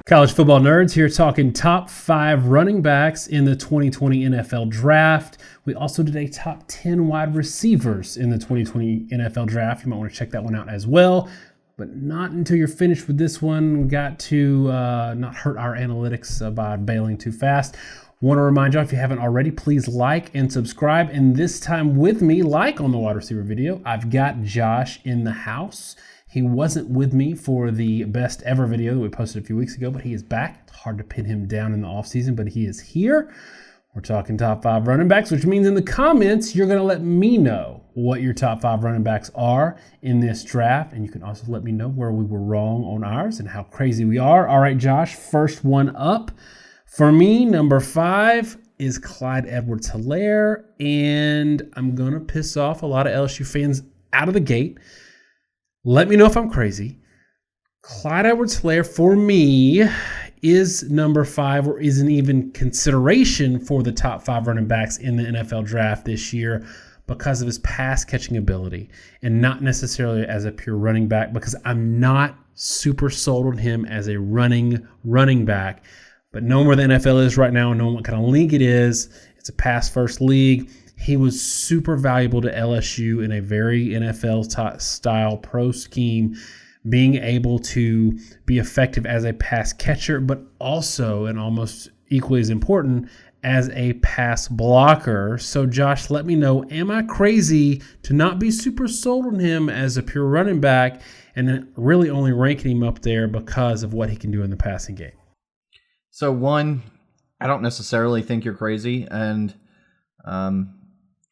College football nerds here talking top 5 running backs in the 2020 NFL Draft. We also did a top 10 wide receivers in the 2020 NFL Draft. You might want to check that one out as well. But not until you're finished with this one. We got to not hurt our analytics by bailing too fast. Want to remind you, if you haven't already, please like and subscribe. And this time with me, like on the wide receiver video, I've got Josh in the house. He wasn't with me for the best ever video that we posted a few weeks ago, but he is back. It's hard to pin him down in the offseason, but he is here. We're talking top 5 running backs, which means in the comments, you're going to let me know what your top 5 running backs are in this draft. And you can also let me know where we were wrong on ours and how crazy we are. All right, Josh, first one up. For me, number 5 is Clyde EdwardsHelaire. And I'm going to piss off a lot of LSU fans out of the gate. Let me know if I'm crazy. Clyde EdwardsHelaire, for me, is number 5 or isn't even consideration for the top 5 running backs in the NFL Draft this year because of his pass catching ability and not necessarily as a pure running back, because I'm not super sold on him as a running back. But knowing where the NFL is right now and knowing what kind of league it is, it's a pass-first league. He was super valuable to LSU in a very NFL-style pro scheme, being able to be effective as a pass catcher, but also, and almost equally as important, as a pass blocker. So, Josh, let me know, am I crazy to not be super sold on him as a pure running back and really only ranking him up there because of what he can do in the passing game? So, one, I don't necessarily think you're crazy, and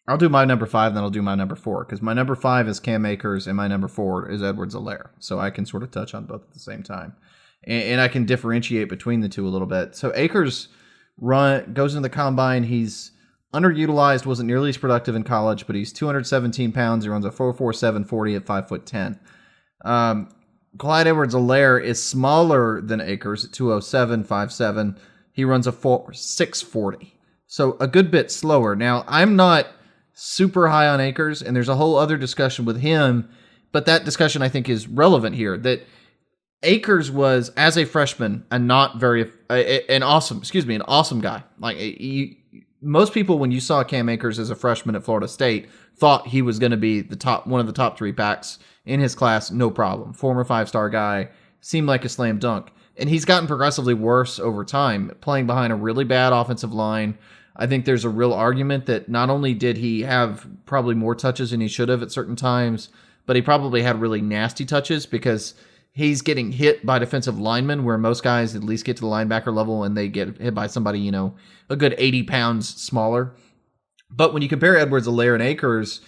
I'll do my number 5, then I'll do my number 4, because my number 5 is Cam Akers, and my number 4 is EdwardsHelaire. So I can sort of touch on both at the same time. And I can differentiate between the two a little bit. So Akers goes into the combine. He's underutilized, wasn't nearly as productive in college, but he's 217 pounds. He runs a 4.47 40 at 5'10". Clyde EdwardsHelaire is smaller than Akers at 207 5'7". He runs a 4.6 40. So a good bit slower. Now, I'm not super high on Akers, and there's a whole other discussion with him, but that discussion I think is relevant here, that Akers was, as a freshman, an awesome guy. Like, most people, when you saw Cam Akers as a freshman at Florida State, thought he was going to be one of the top 3 backs in his class, no problem. Former 5-star guy, seemed like a slam dunk. And he's gotten progressively worse over time, playing behind a really bad offensive line. I think there's a real argument that not only did he have probably more touches than he should have at certain times, but he probably had really nasty touches because he's getting hit by defensive linemen, where most guys at least get to the linebacker level and they get hit by somebody, a good 80 pounds smaller. But when you compare EdwardsHelaire and Akers,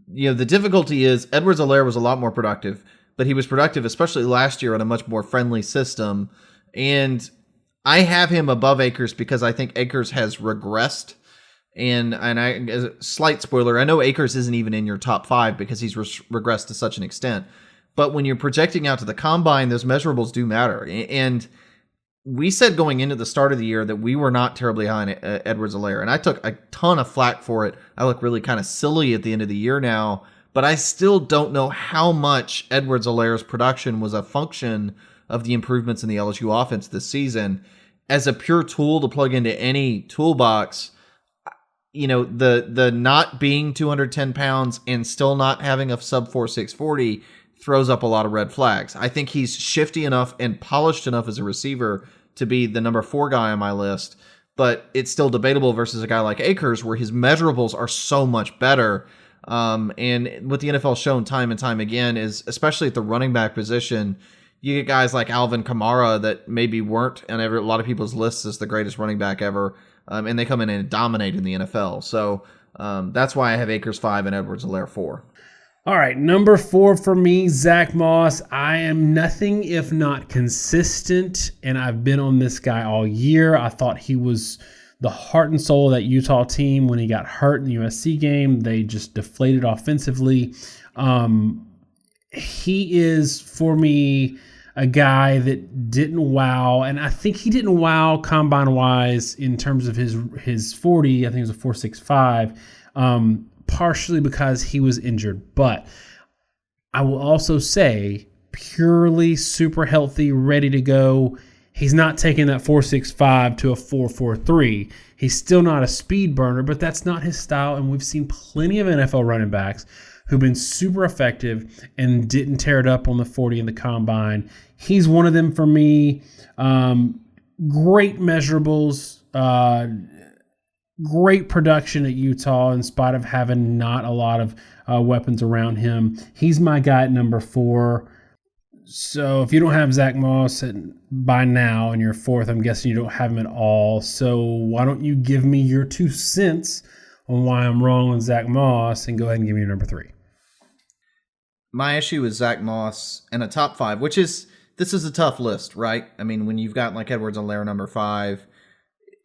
the difficulty is EdwardsHelaire was a lot more productive, but he was productive, especially last year, in a much more friendly system. And I have him above Akers because I think Akers has regressed. And as a slight spoiler, I know Akers isn't even in your top 5 because he's regressed to such an extent. But when you're projecting out to the combine, those measurables do matter. And we said going into the start of the year that we were not terribly high on EdwardsHelaire. And I took a ton of flack for it. I look really kind of silly at the end of the year now. But I still don't know how much EdwardsHelaire's production was a function of the improvements in the LSU offense this season. As a pure tool to plug into any toolbox, the not being 210 pounds and still not having a sub 4.6 40 throws up a lot of red flags. I think he's shifty enough and polished enough as a receiver to be the number 4 guy on my list, but it's still debatable versus a guy like Akers, where his measurables are so much better. And what the NFL's shown time and time again is, especially at the running back position, you get guys like Alvin Kamara that maybe weren't on a lot of people's lists as the greatest running back ever, and they come in and dominate in the NFL. So that's why I have Akers 5 and EdwardsHelaire 4. All right, number 4 for me, Zach Moss. I am nothing if not consistent, and I've been on this guy all year. I thought he was the heart and soul of that Utah team. When he got hurt in the USC game, they just deflated offensively. He is, for me, a guy that didn't wow, and I think he didn't wow combine-wise in terms of his 40. I think it was a 4.65, partially because he was injured. But I will also say, purely super healthy, ready to go, He's not taking that 4.65 to a 4.43. He's still not a speed burner, but that's not his style. And we've seen plenty of NFL running backs who've been super effective and didn't tear it up on the 40 in the combine. He's one of them for me. Great measurables, great production at Utah in spite of having not a lot of weapons around him. He's my guy at number 4. So if you don't have Zach Moss by now in your 4th, I'm guessing you don't have him at all. So why don't you give me your 2 cents on why I'm wrong on Zach Moss and go ahead and give me your number 3. My issue is Zach Moss and a top 5, this is a tough list, right? I mean, when you've got like EdwardsHelaire number 5,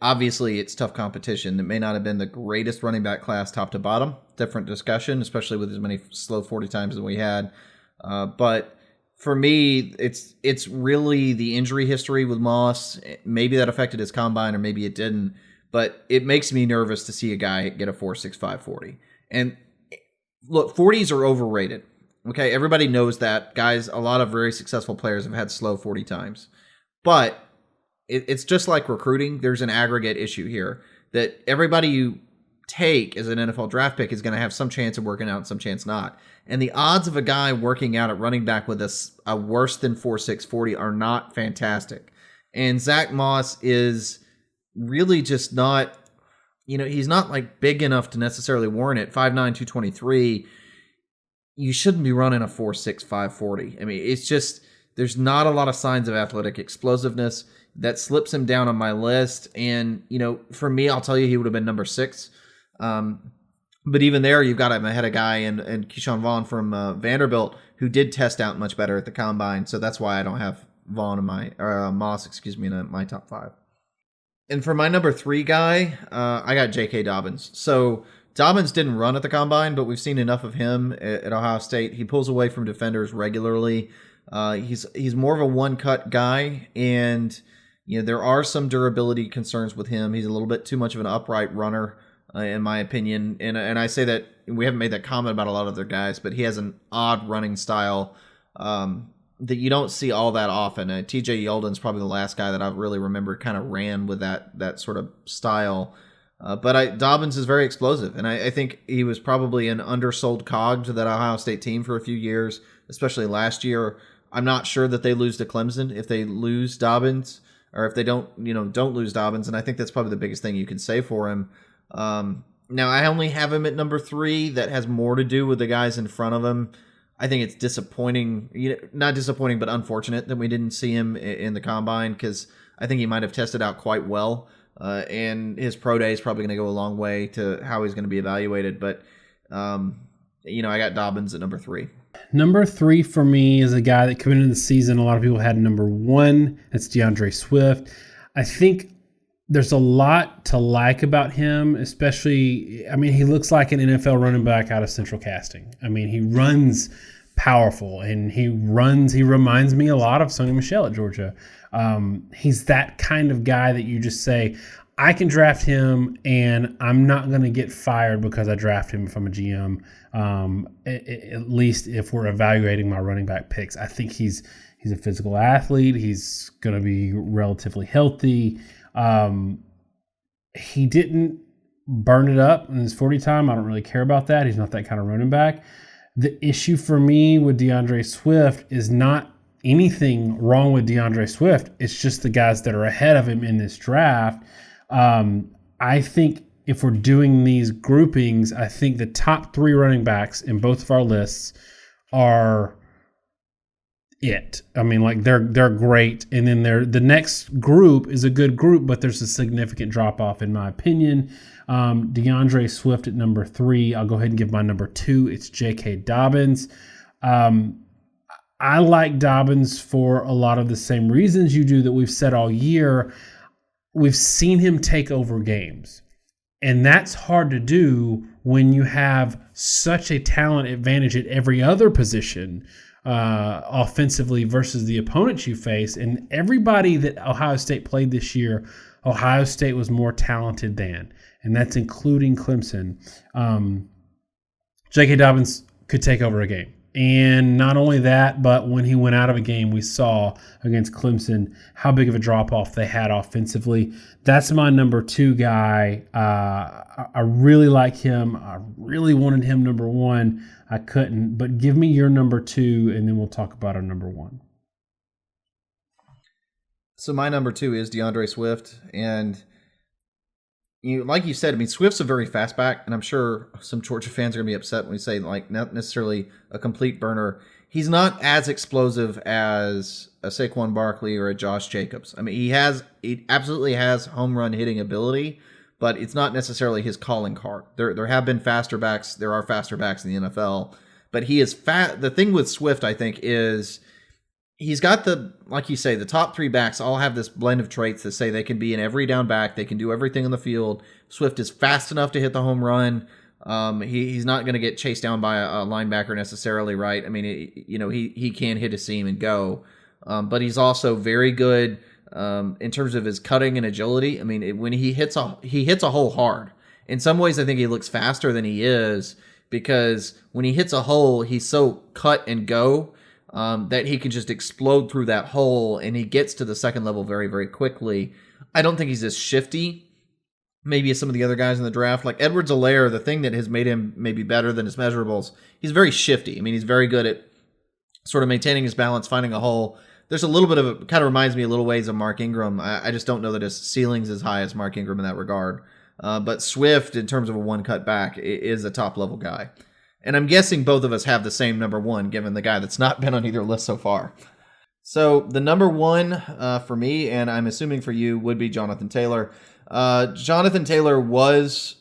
obviously it's tough competition. It may not have been the greatest running back class top to bottom. Different discussion, especially with as many slow 40 times as we had. But for me, it's really the injury history with Moss. Maybe that affected his combine or maybe it didn't. But it makes me nervous to see a guy get a 4.65 40. And look, 40s are overrated. Okay, everybody knows that. Guys, a lot of very successful players have had slow 40 times. But it's just like recruiting. There's an aggregate issue here that everybody you take as an NFL draft pick is going to have some chance of working out and some chance not. And the odds of a guy working out at running back with a worse than 4.6 40 are not fantastic. And Zach Moss is really just not, he's not like big enough to necessarily warrant it. 5'9", 223. You shouldn't be running a 4.65 40. I mean, it's just, there's not a lot of signs of athletic explosiveness that slips him down on my list. And, for me, I'll tell you, he would have been number 6. But even there, you've got him ahead of a guy and Keyshawn Vaughn from Vanderbilt who did test out much better at the combine. So that's why I don't have Moss, in my top 5. And for my number 3 guy, I got J.K. Dobbins. So Dobbins didn't run at the combine, but we've seen enough of him at Ohio State. He pulls away from defenders regularly. He's more of a one-cut guy, and there are some durability concerns with him. He's a little bit too much of an upright runner, in my opinion. And I say that we haven't made that comment about a lot of other guys, but he has an odd running style that you don't see all that often. T.J. Yeldon's probably the last guy that I really remember kind of ran with that sort of style. But Dobbins is very explosive, and I think he was probably an undersold cog to that Ohio State team for a few years, especially last year. I'm not sure that they lose to Clemson if they lose Dobbins, or if they don't lose Dobbins, and I think that's probably the biggest thing you can say for him. Now, I only have him at number 3. That has more to do with the guys in front of him. I think it's disappointing, not disappointing, but unfortunate that we didn't see him in the combine, because I think he might have tested out quite well. And his pro day is probably going to go a long way to how he's going to be evaluated. But, I got Dobbins at number 3. Number 3 for me is a guy that coming into the season, a lot of people had number 1. That's DeAndre Swift. I think there's a lot to like about him, especially, he looks like an NFL running back out of Central Casting. He runs powerful, and he reminds me a lot of Sonny Michel at Georgia. He's that kind of guy that you just say, I can draft him and I'm not going to get fired because I draft him if I'm a GM. At least if we're evaluating my running back picks. I think he's a physical athlete. He's going to be relatively healthy. He didn't burn it up in his 40 time. I don't really care about that. He's not that kind of running back. The issue for me with DeAndre Swift is not anything wrong with DeAndre Swift. It's just the guys that are ahead of him in this draft. I think if we're doing these groupings, I think the top 3 running backs in both of our lists are it. They're great. And then the next group is a good group, but there's a significant drop off in my opinion. DeAndre Swift at number 3. I'll go ahead and give my number 2. It's J.K. Dobbins. I like Dobbins for a lot of the same reasons you do that we've said all year. We've seen him take over games. And that's hard to do when you have such a talent advantage at every other position offensively versus the opponents you face. And everybody that Ohio State played this year, Ohio State was more talented than. And that's including Clemson. J.K. Dobbins could take over a game. And not only that, but when he went out of a game, we saw against Clemson how big of a drop-off they had offensively. That's my number 2 guy. I really like him. I really wanted him number 1. I couldn't. But give me your number 2, and then we'll talk about our number 1. So my number 2 is DeAndre Swift. And like you said, I mean, Swift's a very fast back, and I'm sure some Georgia fans are going to be upset when we say, like, not necessarily a complete burner. He's not as explosive as a Saquon Barkley or a Josh Jacobs. I mean, he absolutely has home run hitting ability, but it's not necessarily his calling card. There have been faster backs. There are faster backs in the NFL, but he is fat. The thing with Swift, I think, is he's got like you say, the top 3 backs all have this blend of traits that say they can be an every down back. They can do everything on the field. Swift is fast enough to hit the home run. He's not going to get chased down by a linebacker necessarily, right? I mean, he can hit a seam and go, but he's also very good in terms of his cutting and agility. I mean, when he hits a hole hard. In some ways, I think he looks faster than he is because when he hits a hole, he's so cut and go that he can just explode through that hole, and he gets to the second level very, very quickly. I don't think he's as shifty maybe as some of the other guys in the draft. Like EdwardsHelaire, the thing that has made him maybe better than his measurables, he's very shifty. I mean, he's very good at sort of maintaining his balance, finding a hole. There's a little bit of it, kind of reminds me a little ways of Mark Ingram. I just don't know that his ceiling's as high as Mark Ingram in that regard. But Swift, in terms of a one-cut back, is a top-level guy. And I'm guessing both of us have the same number 1, given the guy that's not been on either list so far. So the number 1 for me, and I'm assuming for you, would be Jonathan Taylor. Jonathan Taylor was,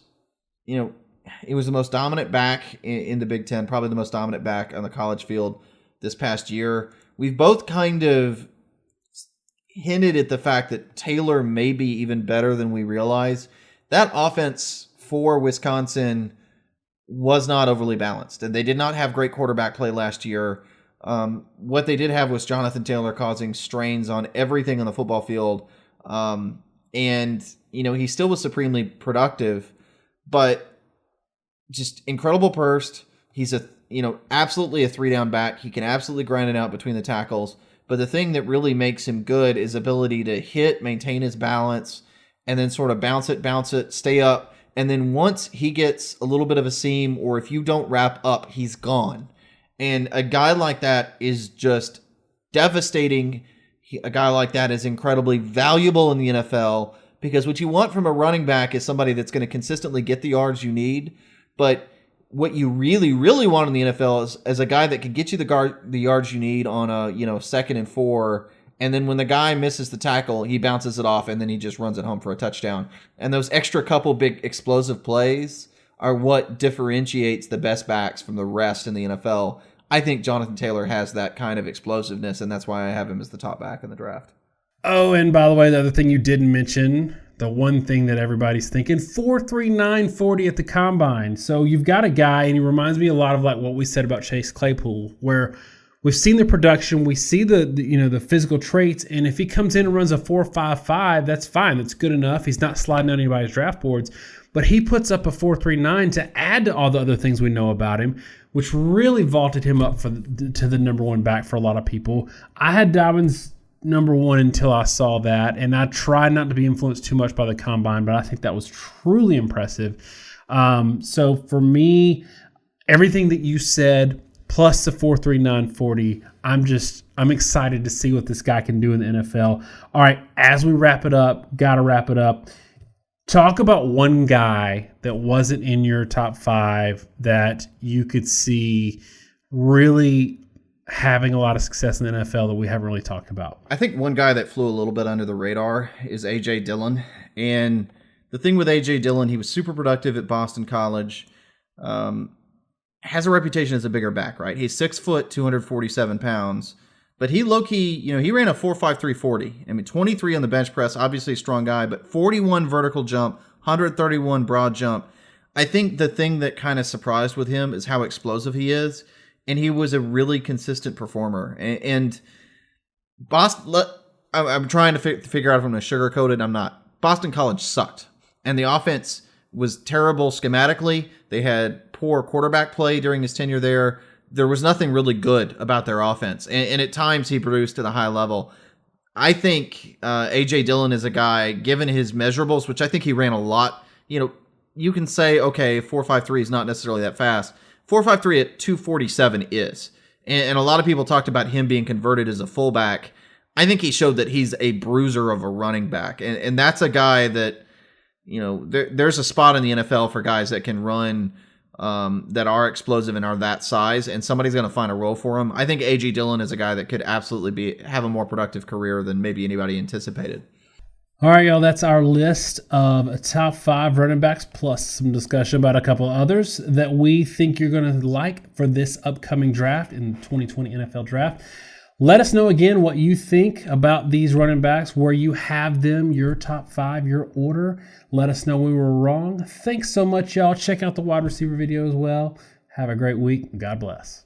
he was the most dominant back in the Big Ten, probably the most dominant back on the college field this past year. We've both kind of hinted at the fact that Taylor may be even better than we realize. That offense for Wisconsin was not overly balanced, and they did not have great quarterback play last year. What they did have was Jonathan Taylor causing strains on everything on the football field. And, he still was supremely productive, but just incredible burst. He's absolutely a 3-down back. He can absolutely grind it out between the tackles. But the thing that really makes him good is ability to hit, maintain his balance, and then sort of bounce it, stay up. And then once he gets a little bit of a seam, or if you don't wrap up, he's gone. And a guy like that is just devastating. A guy like that is incredibly valuable in the NFL because what you want from a running back is somebody that's going to consistently get the yards you need. But what you really, really want in the NFL is a guy that can get you the yards you need on a 2nd and 4. And then when the guy misses the tackle, he bounces it off, and then he just runs it home for a touchdown. And those extra couple big explosive plays are what differentiates the best backs from the rest in the NFL. I think Jonathan Taylor has that kind of explosiveness, and that's why I have him as the top back in the draft. Oh, and by the way, the other thing you didn't mention, the one thing that everybody's thinking, 4.39 40 at the combine. So you've got a guy, and he reminds me a lot of like what we said about Chase Claypool, where we've seen the production, we see the physical traits, and if he comes in and runs a 4.55, that's fine. That's good enough. He's not sliding on anybody's draft boards, but he puts up a 4.39 to add to all the other things we know about him, which really vaulted him up to the number 1 back for a lot of people. I had Dobbins number 1 until I saw that, and I tried not to be influenced too much by the combine, but I think that was truly impressive. So for me, everything that you said, plus the 4.39 40. I'm excited to see what this guy can do in the NFL. All right, as we wrap it up, got to wrap it up. Talk about one guy that wasn't in your top 5 that you could see really having a lot of success in the NFL that we haven't really talked about. I think one guy that flew a little bit under the radar is A.J. Dillon. And the thing with A.J. Dillon, he was super productive at Boston College. Has a reputation as a bigger back, right? He's 6 foot, 247 pounds, but he low-key, he ran a 4.53 40. I mean, 23 on the bench press, obviously a strong guy, but 41 vertical jump, 131 broad jump. I think the thing that kind of surprised with him is how explosive he is, and he was a really consistent performer. And Boston, I'm trying to figure out if I'm going to sugarcoat it. I'm not. Boston College sucked, and the offense was terrible schematically. They had poor quarterback play during his tenure there. there was nothing really good about their offense. And at times he produced at a high level. I think A.J. Dillon is a guy, given his measurables, which I think he ran a lot. You can say, okay, 4.53 is not necessarily that fast. 4.53 at 247 is. And a lot of people talked about him being converted as a fullback. I think he showed that he's a bruiser of a running back. And that's a guy that, there's a spot in the NFL for guys that can run, that are explosive and are that size, and somebody's going to find a role for him. I think A.J. Dillon is a guy that could absolutely have a more productive career than maybe anybody anticipated. All right, y'all, that's our list of top 5 running backs, plus some discussion about a couple others that we think you're going to like for this upcoming draft in the 2020 NFL Draft. Let us know again what you think about these running backs, where you have them, your top 5, your order. Let us know we were wrong. Thanks so much, y'all. Check out the wide receiver video as well. Have a great week. God bless.